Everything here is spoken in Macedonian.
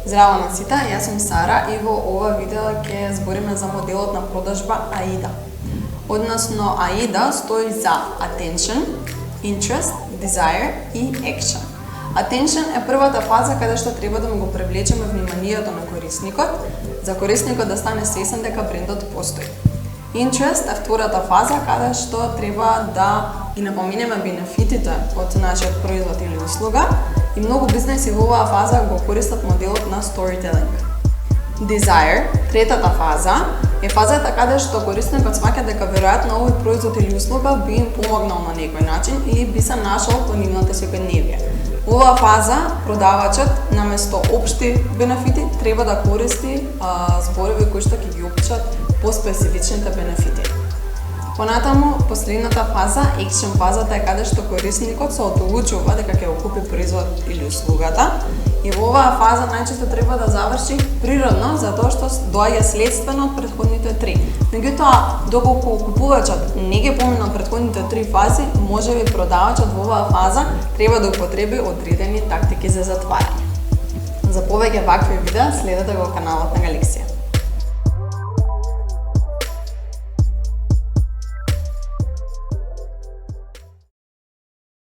Здраво на сите, јас сум Сара и во ова видео ќе збориме за моделот на продажба AIDA. Односно, AIDA стои за Attention, Interest, Desire и Action. Attention е првата фаза каде што треба да му го привлечеме вниманието на корисникот, за корисникот да стане свесен дека брендот постои. Interest е втората фаза каде што треба да ги напоменеме бенефитите од нашиот производ или услуга, и многу бизнеси во оваа фаза го користат моделот на storytelling. Desire, третата фаза, е фазата каде што корисникот смаќа дека веројатно овој производ или услуга би им помогнал на некој начин или би се нашол во нивната секојдневие. Во оваа фаза продавачот наместо општи бенефити треба да користи зборови кои што ќе ги опишат поспецифичните бенефити. Понатаму, последната фаза, Action фазата, е каде што корисникот се одлучува дека ќе го купи производ или услугата, и во оваа фаза најчесто треба да заврши природно, затоа што доаѓа следствено од претходните три. Меѓутоа, доколку купувачот не ги помина претходните три фази, можеби продавачот во оваа фаза треба да употреби одредени тактики за затварање. За повеќе вакви видеа следете го каналот на Галексија.